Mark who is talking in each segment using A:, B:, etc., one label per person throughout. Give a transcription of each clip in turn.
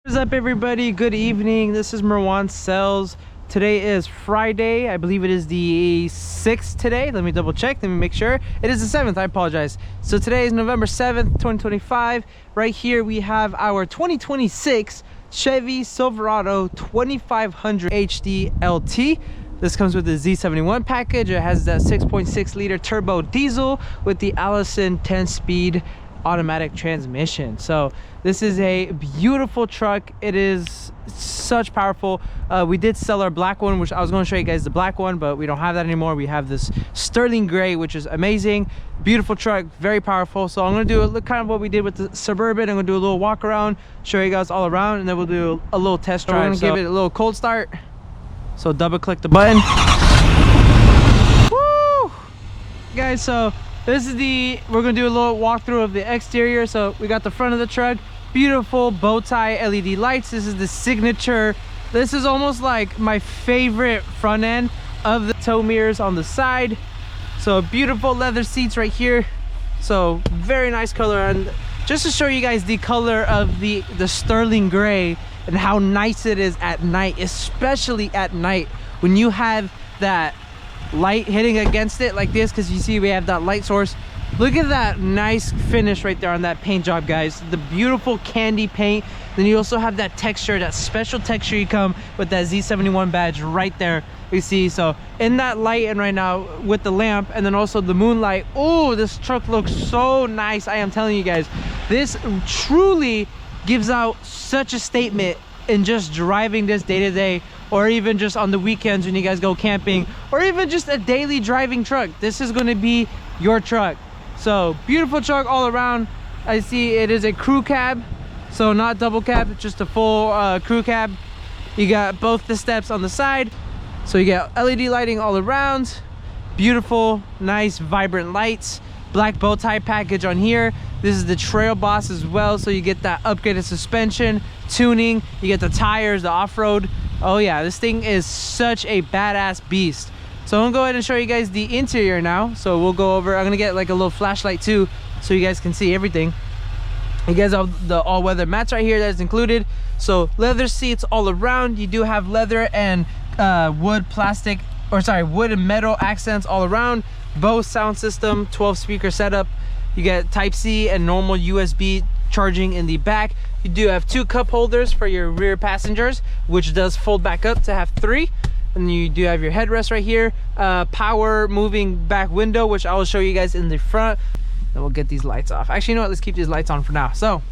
A: What's up, everybody? Good evening. This is Marwan Sells. Today is Friday. I believe it is the 6th today. Let me double check. Let me make sure. It is the 7th. I apologize. So today is November 7th, 2025. Right here we have our 2026 Chevy Silverado 2500 HD LT. This comes with the Z71 package. It has that 6.6 liter turbo diesel with the Allison 10-speed automatic transmission. So this is a beautiful truck. It is such powerful. We did sell our black one, which I was going to show you guys the black one, but we don't have that anymore. We have this sterling gray, which is amazing. Beautiful truck, very powerful. So I'm going to do a kind of what we did with the Suburban. I'm going to do a little walk around, show you guys all around, and then we'll do a little test drive. So we're going to give it a little cold start. So double click the button. Woo! Guys, so this is we're gonna do a little walkthrough of the exterior. So we got the front of the truck, beautiful bow tie LED lights. This is the signature. This is almost like my favorite front end of the tow mirrors on the side. So beautiful leather seats right here. So very nice color. And just to show you guys the color of the sterling gray and how nice it is at night, especially at night when you have that light hitting against it like this, because you see we have that light source. Look at that nice finish right there on that paint job, guys. The beautiful candy paint. Then you also have that texture, that special texture you come with that Z71 badge right there, you see. So in that light and right now with the lamp and then also the moonlight, oh, this truck looks so nice. I am telling you guys, this truly gives out such a statement in just driving this day to day, or even just on the weekends when you guys go camping, or even just a daily driving truck. This is going to be your truck. So beautiful truck all around. I see it is a crew cab, so not double cab, just a full crew cab. You got both the steps on the side, so you got LED lighting all around. Beautiful, nice, vibrant lights. Black bow tie package on here. This is the TrailBoss as well, so you get that upgraded suspension, tuning, you get the tires, the off-road. Oh yeah, this thing is such a badass beast. So I'm gonna go ahead and show you guys the interior now. So we'll go over, I'm gonna get like a little flashlight too, so you guys can see everything. You guys have the all-weather mats right here that's included. So leather seats all around. You do have leather and wood and metal accents all around. Bose sound system, 12 speaker setup. You get type C and normal USB charging in the back. You do have 2 cup holders for your rear passengers, which does fold back up to have 3. And you do have your headrest right here, power moving back window, which I will show you guys in the front. Then we'll get these lights off. Actually, you know what, let's keep these lights on for now. So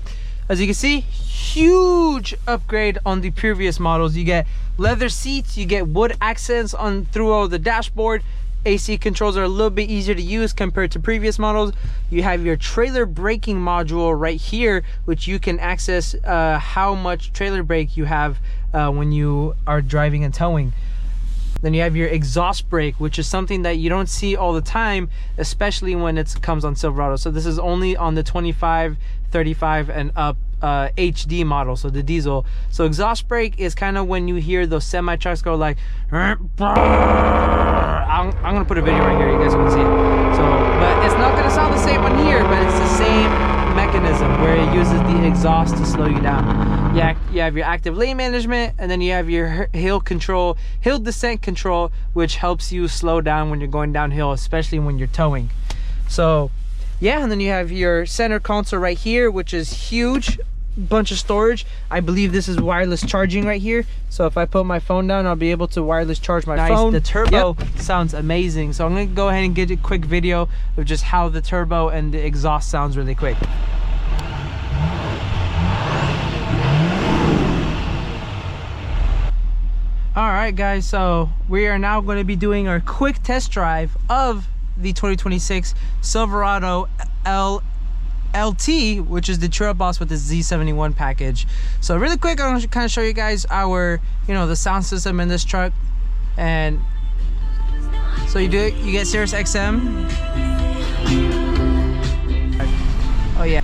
A: as you can see, huge upgrade on the previous models. You get leather seats, you get wood accents on through all the dashboard. AC controls are a little bit easier to use compared to previous models. You have your trailer braking module right here, which you can access how much trailer brake you have when you are driving and towing. Then you have your exhaust brake, which is something that you don't see all the time, especially when it comes on Silverado. So this is only on the 25, 35 and up HD model, so the diesel. So exhaust brake is kind of when you hear those semi trucks go like I'm gonna put a video right here, you guys can see it. So but it's not gonna sound the same on here, but it's the same mechanism where it uses the exhaust to slow you down. You have your active lane management, and then you have your hill descent control, which helps you slow down when you're going downhill, especially when you're towing. So yeah, and then you have your center console right here, which is huge, bunch of storage. I believe this is wireless charging right here, so if I put my phone down, I'll be able to wireless charge my phone. The turbo sounds amazing, so I'm gonna go ahead and get a quick video of just how the turbo and the exhaust sounds really quick. All right guys, so we are now going to be doing our quick test drive of the 2026 Silverado LT, which is the TrailBoss with the Z71 package. So really quick, I'm gonna kind of show you guys our, the sound system in this truck. And so you get Sirius XM. Oh yeah.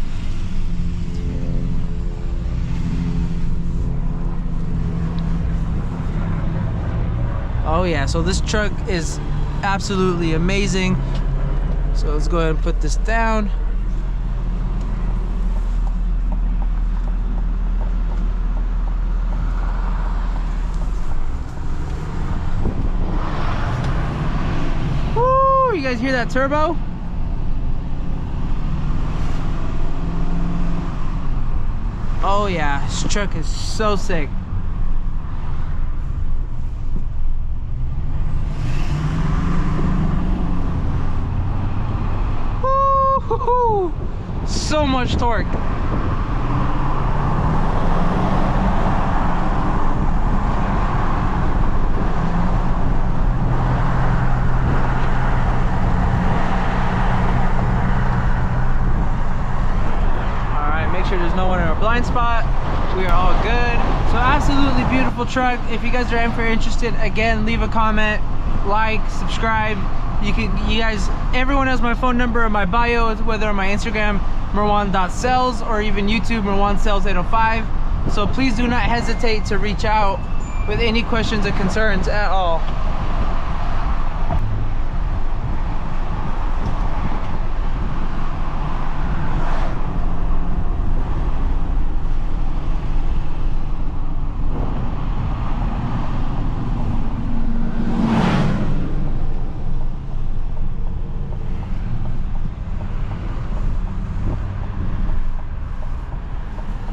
A: Oh yeah, so this truck is absolutely amazing. So let's go ahead and put this down. guys hear that turbo? Oh yeah, this truck is so sick. Woo-hoo-hoo. So much torque. There's no one in our blind spot. We are all good. So absolutely beautiful truck. If you guys are ever interested, again, leave a comment, like, subscribe. You guys, everyone has my phone number in my bio, whether on my Instagram, Marwan.Sells, or even YouTube, MarwanSells805. So please do not hesitate to reach out with any questions or concerns at all.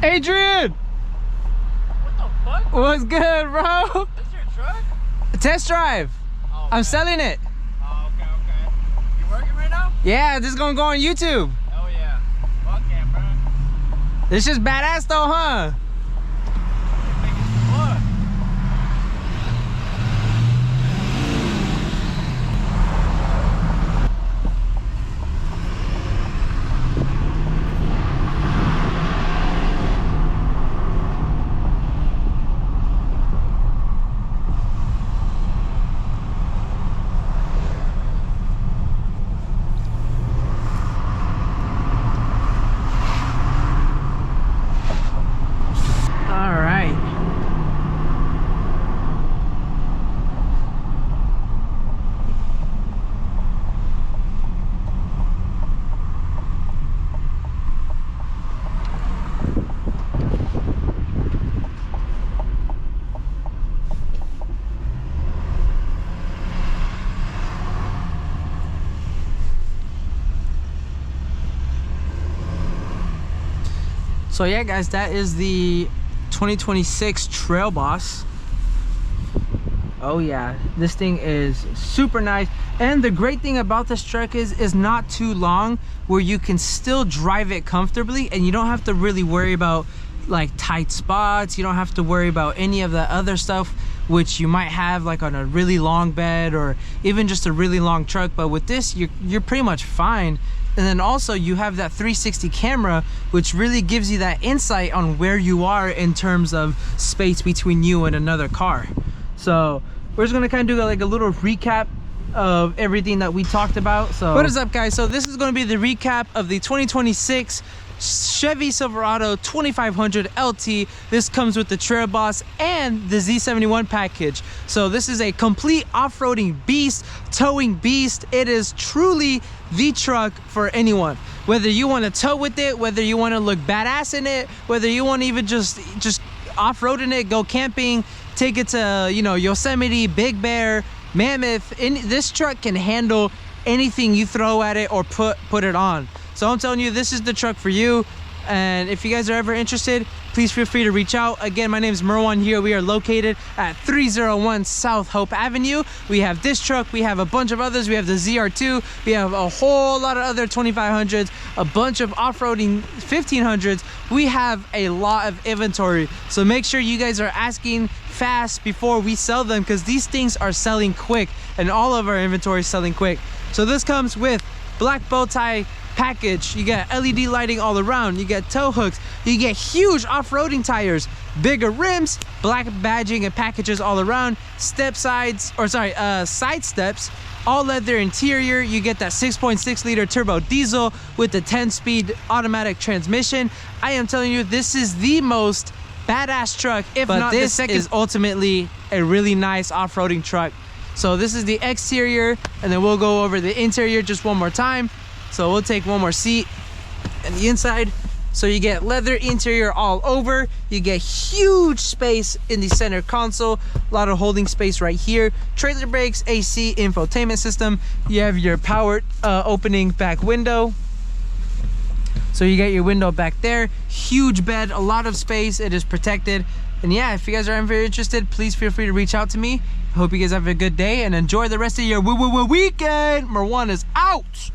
A: Adrian!
B: What the fuck?
A: What's good, bro?
B: This is your truck?
A: Test drive.
B: Oh,
A: I'm selling it.
B: Oh, okay. You working right now?
A: Yeah, this is gonna go on YouTube.
B: Oh yeah. Fuck yeah, bro.
A: This is badass though, huh? So yeah guys, that is the 2026 TrailBoss. Oh yeah, this thing is super nice. And the great thing about this truck is it's not too long, where you can still drive it comfortably and you don't have to really worry about like tight spots. You don't have to worry about any of the other stuff which you might have like on a really long bed or even just a really long truck. But with this, you're pretty much fine. And then also you have that 360 camera, which really gives you that insight on where you are in terms of space between you and another car. So we're just gonna kind of do like a little recap of everything that we talked about. So what is up guys? So this is going to be the recap of the 2026 Chevy Silverado 2500 LT. This comes with the TrailBoss and the Z71 package. So this is a complete off-roading beast, towing beast. It is truly the truck for anyone. Whether you want to tow with it, whether you want to look badass in it, whether you want to even just off-road in it, go camping, take it to, you know, Yosemite, Big Bear, Mammoth. This truck can handle anything you throw at it or put it on. So I'm telling you, this is the truck for you. And if you guys are ever interested, please feel free to reach out. Again, my name is Marwan here. We are located at 301 South Hope Avenue. We have this truck, we have a bunch of others. We have the ZR2, we have a whole lot of other 2500s, a bunch of off-roading 1500s. We have a lot of inventory. So make sure you guys are asking fast before we sell them, because these things are selling quick and all of our inventory is selling quick. So this comes with black bow tie package. You get LED lighting all around, you get tow hooks, you get huge off-roading tires, bigger rims, black badging and packages all around, side steps, all leather interior. You get that 6.6 liter turbo diesel with the 10-speed automatic transmission. I am telling you, this is the most badass truck, if not the second. This is ultimately a really nice off-roading truck. So this is the exterior, and then we'll go over the interior just one more time. So we'll take one more seat and the inside. So you get leather interior all over. You get huge space in the center console. A lot of holding space right here. Trailer brakes, AC, infotainment system. You have your power opening back window. So you get your window back there. Huge bed, a lot of space. It is protected. And yeah, if you guys are very interested, please feel free to reach out to me. I hope you guys have a good day and enjoy the rest of your weekend. Marwan is out.